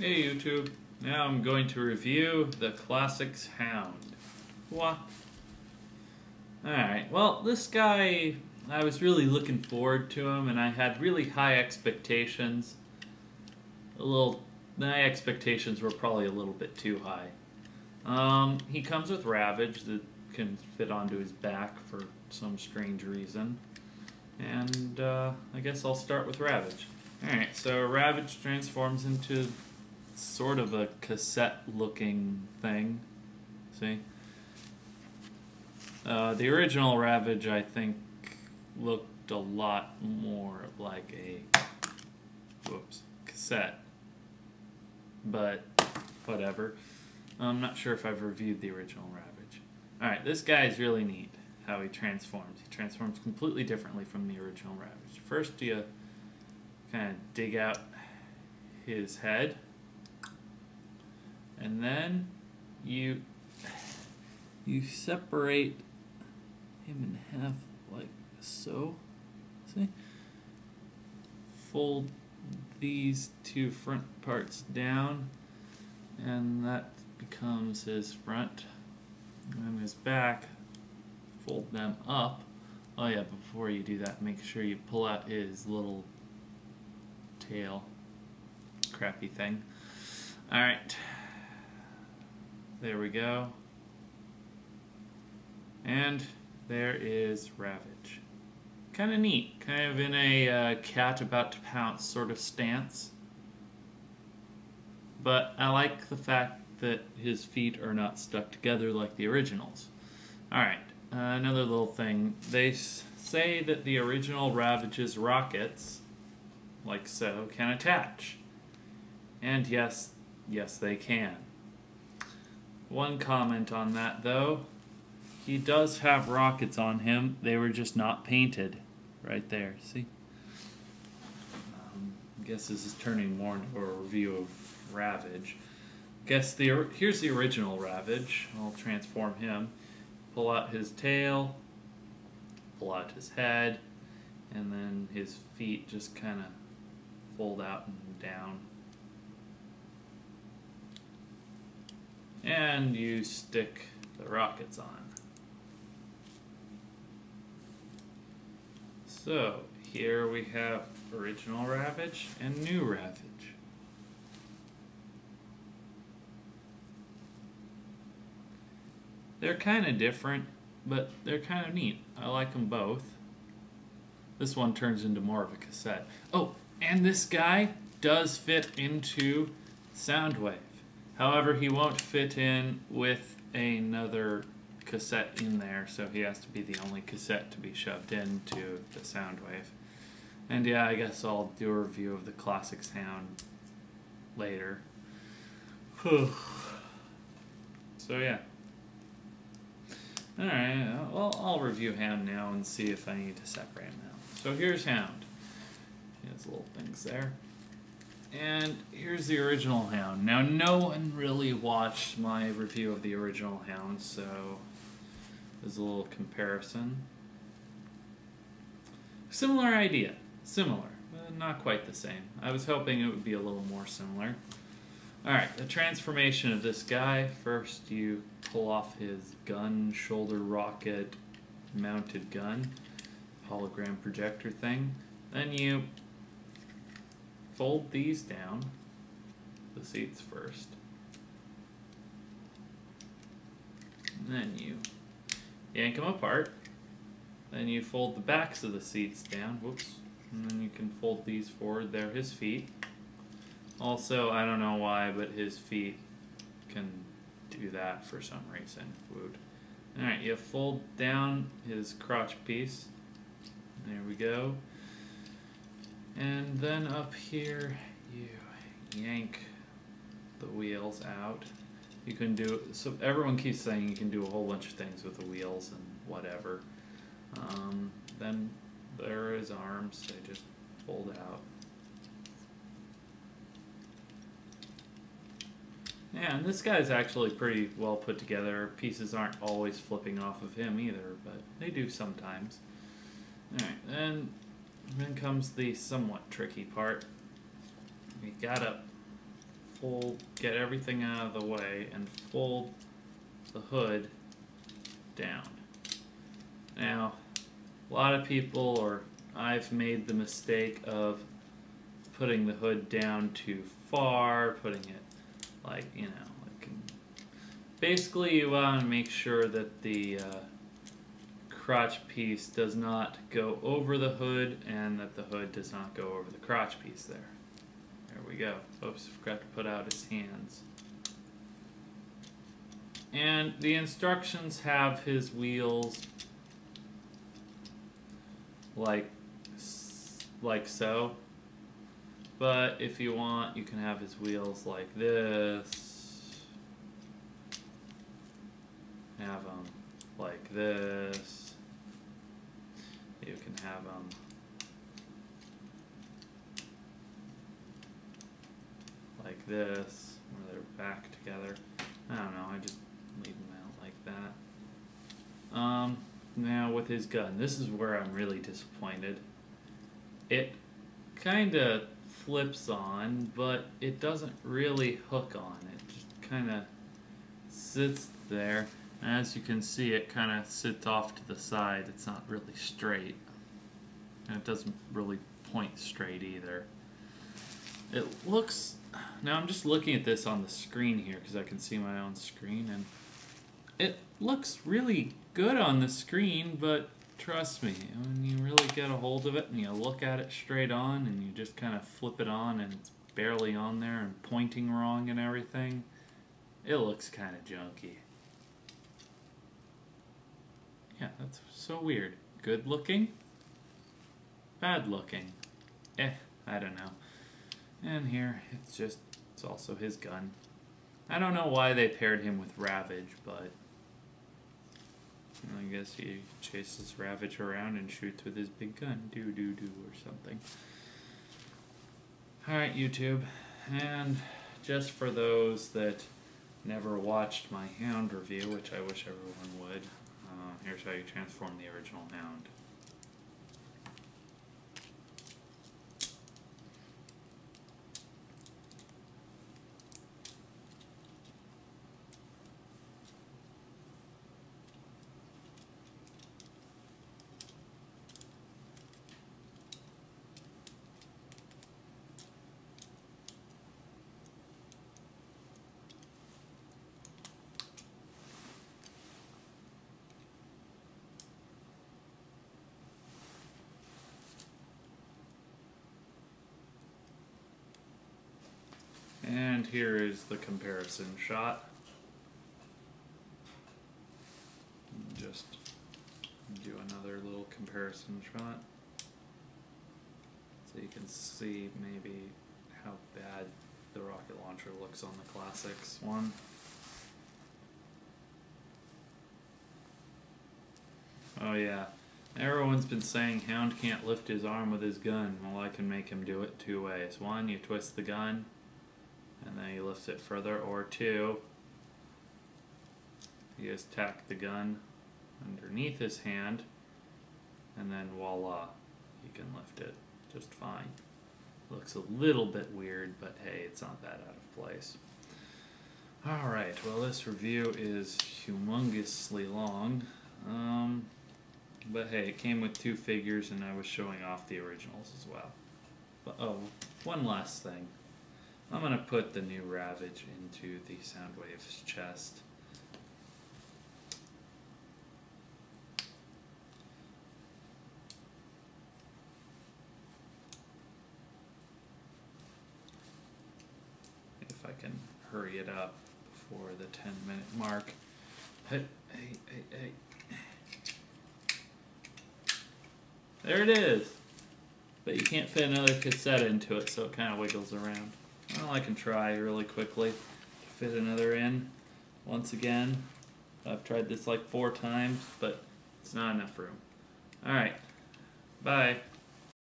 Hey YouTube, now I'm going to review the Classics Hound. What? Alright, well this guy, I was really looking forward to him and I had really high expectations. My expectations were probably a little bit too high. He comes with Ravage that can fit onto his back for some strange reason. And I guess I'll start with Ravage. Alright, so Ravage transforms into sort of a cassette-looking thing. See? The original Ravage, I think, looked a lot more like a cassette. But, whatever. I'm not sure if I've reviewed the original Ravage. Alright, this guy is really neat, how he transforms. He transforms completely differently from the original Ravage. First, you kind of dig out his head, and then you separate him in half like so. See? Fold these two front parts down, and that becomes his front. And his back, fold them up. Oh yeah, before you do that, make sure you pull out his little tail crappy thing. Alright. There we go. And there is Ravage. Kind of neat. Kind of in a cat about to pounce sort of stance. But I like the fact that his feet are not stuck together like the originals. Alright, another little thing. They say that the original Ravage's rockets, like so, can attach. And yes, they can. One comment on that though, he does have rockets on him, they were just not painted. Right there, see? I guess this is turning more into a review of Ravage. Here's the original Ravage. I'll transform him. Pull out his tail, pull out his head, and then his feet just kind of fold out and down. And you stick the rockets on. So, here we have original Ravage and new Ravage. They're kind of different, but they're kind of neat. I like them both. This one turns into more of a cassette. Oh, and this guy does fit into Soundwave. However, he won't fit in with another cassette in there, so he has to be the only cassette to be shoved into the Soundwave. And yeah, I guess I'll do a review of the Classics Hound later. So yeah. Alright, well, I'll review Hound now and see if I need to separate him out. So here's Hound. He has little things there. And here's the original Hound. Now, no one really watched my review of the original Hound, so there's a little comparison. Similar idea. Similar, but not quite the same. I was hoping it would be a little more similar. Alright, the transformation of this guy. First, you pull off his gun, shoulder rocket mounted gun, hologram projector thing. Then you fold these down, the seats first. And then you yank them apart. Then you fold the backs of the seats down. Whoops. And then you can fold these forward. They're his feet. Also, I don't know why, but his feet can do that for some reason. Woot. Alright, you fold down his crotch piece. There we go. And then up here, you yank the wheels out. You can do, so everyone keeps saying you can do a whole bunch of things with the wheels and whatever. Then there are his arms, they just fold out. Yeah, and this guy's actually pretty well put together. Pieces aren't always flipping off of him either, but they do sometimes. Alright, then comes the somewhat tricky part. We gotta get everything out of the way and fold the hood down. Now, a lot of people, or I've made the mistake of putting the hood down too far, putting it like, you know, like, basically you want to make sure that the crotch piece does not go over the hood and that the hood does not go over the crotch piece there. There we go. Oops, forgot to put out his hands. And the instructions have his wheels like so. But if you want, you can have his wheels like this. Have them like this. You can have them like this, where they're back together. I don't know, I just leave them out like that. Now with his gun, this is where I'm really disappointed. It kinda flips on, but it doesn't really hook on. It just kinda sits there. And as you can see, it kinda sits off to the side. It's not really straight. And it doesn't really point straight either. It looks... Now I'm just looking at this on the screen here because I can see my own screen, and it looks really good on the screen, but trust me, when you really get a hold of it and you look at it straight on and you just kind of flip it on and it's barely on there and pointing wrong and everything, it looks kind of junky. Yeah, that's so weird. Good looking? Bad looking? I don't know. And here, it's also his gun. I don't know why they paired him with Ravage, but I guess he chases Ravage around and shoots with his big gun. Do-do-do or something. Alright, YouTube. And just for those that never watched my Hound review, which I wish everyone would, here's how you transform the original Hound. And here is the comparison shot. Just do another little comparison shot so you can see maybe how bad the rocket launcher looks on the Classics one. Oh yeah, everyone's been saying Hound can't lift his arm with his gun. Well, I can make him do it two ways. One, you twist the gun and then he lifts it further, or two, you just tack the gun underneath his hand, and then voila, you can lift it just fine. Looks a little bit weird, but hey, it's not that out of place. Alright, well this review is humongously long, but hey, it came with two figures and I was showing off the originals as well. But oh, one last thing. I'm going to put the new Ravage into the Soundwave's chest. If I can hurry it up before the 10-minute mark. Hey. There it is! But you can't fit another cassette into it, so it kind of wiggles around. Well, I can try really quickly to fit another in. Once again, I've tried this like 4 times, but it's not enough room. Alright, bye.